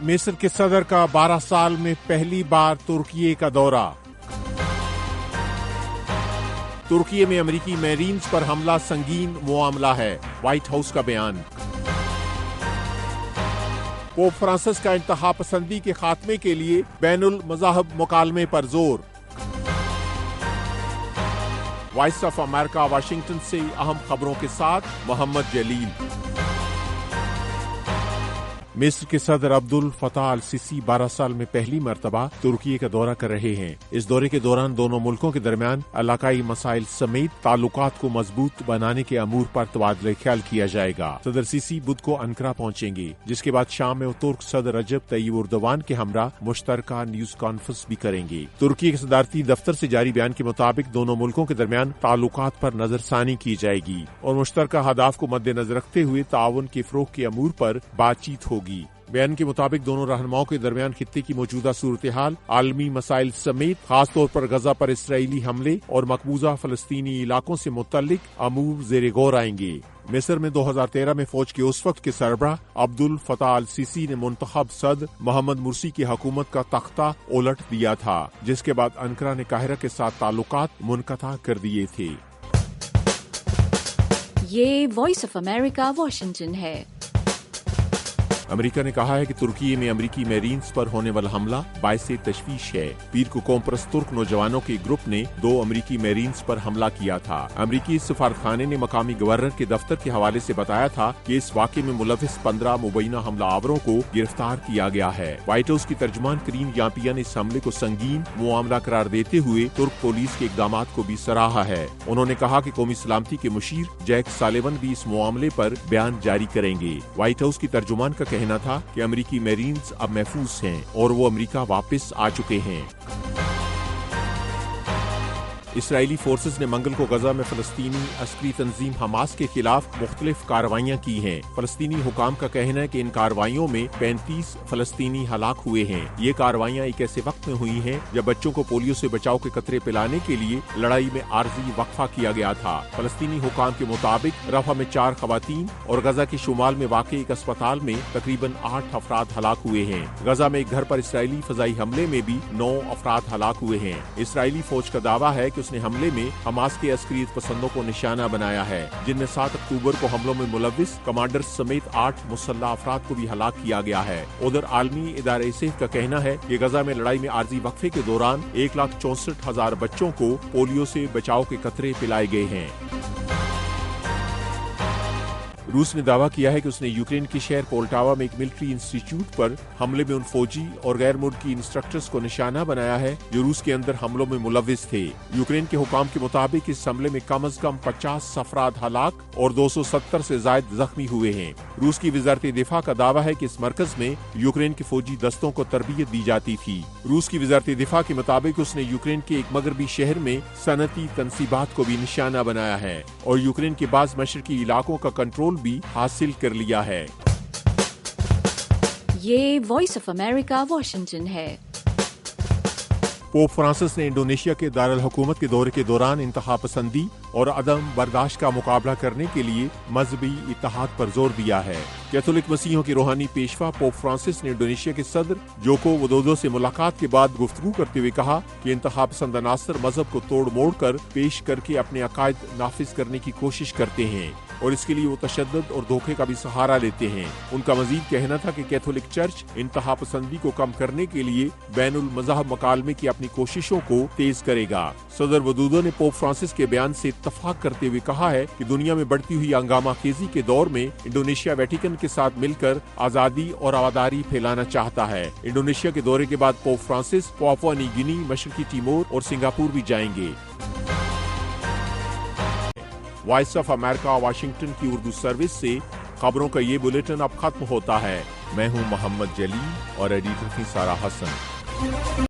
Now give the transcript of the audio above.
مصر کے صدر کا 12 سال میں پہلی بار ترکی کا دورہ۔ ترکی میں امریکی میرینز پر حملہ سنگین معاملہ ہے، وائٹ ہاؤس کا بیان۔ پوپ فرانسس کا انتہا پسندی کے خاتمے کے لیے بین المذاہب مکالمے پر زور۔ وائس آف امریکہ واشنگٹن سے اہم خبروں کے ساتھ محمد جلیل۔ مصر کے صدر عبد الفتاح السیسی 12 سال میں پہلی مرتبہ ترکی کا دورہ کر رہے ہیں۔ اس دورے کے دوران دونوں ملکوں کے درمیان علاقائی مسائل سمیت تعلقات کو مضبوط بنانے کے امور پر تبادلہ خیال کیا جائے گا۔ صدر سیسی بدھ کو انقرہ پہنچیں گے، جس کے بعد شام میں وہ ترک صدر رجب طیب اردوان کے ہمراہ مشترکہ نیوز کانفرنس بھی کریں گے۔ ترکی کے صدارتی دفتر سے جاری بیان کے مطابق دونوں ملکوں کے درمیان تعلقات پر نظر ثانی کی جائے گی اور مشترکہ اہداف کو مد نظر رکھتے ہوئے تعاون کے فروغ کے امور پر بات چیت ہوگی۔ بیان کے مطابق دونوں رہنماؤں کے درمیان خطے کی موجودہ صورتحال، عالمی مسائل سمیت خاص طور پر غزہ پر اسرائیلی حملے اور مقبوضہ فلسطینی علاقوں سے متعلق امور زیر غور آئیں گے۔ مصر میں 2013 میں فوج کے اس وقت کے سربراہ عبد الفتاح السیسی نے منتخب صدر محمد مرسی کی حکومت کا تختہ الٹ دیا تھا، جس کے بعد انقرہ نے قاہرہ کے ساتھ تعلقات منقطع کر دیے تھے۔ یہ وائس آف امریکہ واشنگٹن ہے۔ امریکہ نے کہا ہے کہ ترکی میں امریکی میرینز پر ہونے والا حملہ باعث تشویش ہے۔ پیر کو قوم پرست ترک نوجوانوں کے گروپ نے 2 امریکی میرینز پر حملہ کیا تھا۔ امریکی سفارتخانے نے مقامی گورنر کے دفتر کے حوالے سے بتایا تھا کہ اس واقعے میں ملوث 15 مبینہ حملہ آوروں کو گرفتار کیا گیا ہے۔ وائٹ ہاؤس کی ترجمان کریم یاپیا نے اس حملے کو سنگین معاملہ قرار دیتے ہوئے ترک پولیس کے اقدامات کو بھی سراہا ہے۔ انہوں نے کہا کہ قومی سلامتی کے مشیر جیک سالیون بھی اس معاملے پر بیان جاری کریں گے۔ وائٹ ہاؤس کی ترجمان کا کہنا تھا کہ امریکی میرینز اب محفوظ ہیں اور وہ امریکہ واپس آ چکے ہیں۔ اسرائیلی فورسز نے منگل کو غزہ میں فلسطینی عسکری تنظیم حماس کے خلاف مختلف کارروائیاں کی ہیں۔ فلسطینی حکام کا کہنا ہے کہ ان کارروائیوں میں 35 فلسطینی ہلاک ہوئے ہیں۔ یہ کارروائیاں ایک ایسے وقت میں ہوئی ہیں جب بچوں کو پولیو سے بچاؤ کے قطرے پلانے کے لیے لڑائی میں عارضی وقفہ کیا گیا تھا۔ فلسطینی حکام کے مطابق رفح میں 4 خواتین اور غزہ کے شمال میں واقع ایک اسپتال میں تقریباً 8 افراد ہلاک ہوئے ہیں۔ غزہ میں ایک گھر پر اسرائیلی فضائی حملے میں بھی 9 افراد ہلاک ہوئے ہیں۔ اسرائیلی فوج کا دعویٰ ہے کہ اس نے حملے میں حماس کے عسکریت پسندوں کو نشانہ بنایا ہے، جن میں 7 اکتوبر کو حملوں میں ملوث کمانڈر سمیت 8 مسلح افراد کو بھی ہلاک کیا گیا ہے۔ ادھر عالمی ادارہ صحت کا کہنا ہے کہ غزہ میں لڑائی میں عارضی وقفے کے دوران 1,64,000 بچوں کو پولیو سے بچاؤ کے قطرے پلائے گئے ہیں۔ روس نے دعویٰ کیا ہے کہ اس نے یوکرین کے شہر پولٹاوا میں ایک ملٹری انسٹیٹیوٹ پر حملے میں ان فوجی اور غیر ملکی انسٹرکٹرز کو نشانہ بنایا ہے جو روس کے اندر حملوں میں ملوث تھے۔ یوکرین کے حکام کے مطابق اس حملے میں کم از کم 50 افراد ہلاک اور 270 سے زائد زخمی ہوئے ہیں۔ روس کی وزارت دفاع کا دعویٰ ہے کہ اس مرکز میں یوکرین کے فوجی دستوں کو تربیت دی جاتی تھی۔ روس کی وزارت دفاع کے مطابق اس نے یوکرین کے ایک مغربی شہر میں صنعتی تنصیبات کو بھی نشانہ بنایا ہے اور یوکرین کے بعض مشرقی علاقوں کا کنٹرول بھی حاصل کر لیا ہے۔ یہ وائس آف امریکہ واشنگٹن ہے۔ پوپ فرانسس نے انڈونیشیا کے دارالحکومت کے دورے کے دوران انتہا پسندی اور عدم برداشت کا مقابلہ کرنے کے لیے مذہبی اتحاد پر زور دیا ہے۔ کیتھولک مسیحیوں کے روحانی پیشوا پوپ فرانسس نے انڈونیشیا کے صدر جوکو ودودو سے ملاقات کے بعد گفتگو کرتے ہوئے کہا کہ انتہا پسند عناصر مذہب کو توڑ موڑ کر پیش کر کے اپنے عقائد نافذ کرنے کی کوشش کرتے ہیں اور اس کے لیے وہ تشدد اور دھوکے کا بھی سہارا لیتے ہیں۔ ان کا مزید کہنا تھا کہ کیتھولک چرچ انتہا پسندی کو کم کرنے کے لیے بین المذاہب مکالمے کی اپنی کوششوں کو تیز کرے گا۔ صدر ودودو نے پوپ فرانسس کے بیان سے اتفاق کرتے ہوئے کہا ہے کہ دنیا میں بڑھتی ہوئی ہنگامہ خیزی کے دور میں انڈونیشیا ویٹیکن کے ساتھ مل کر آزادی اور آباداری پھیلانا چاہتا ہے۔ انڈونیشیا کے دورے کے بعد پوپ فرانسس پاپوا نیو گینی، مشرقی تیمور اور سنگاپور بھی جائیں گے۔ وائس آف امریکہ واشنگٹن کی اردو سروس سے خبروں کا یہ بلیٹن اب ختم ہوتا ہے۔ میں ہوں محمد جلیل اور ایڈیٹر تھی سارہ حسن۔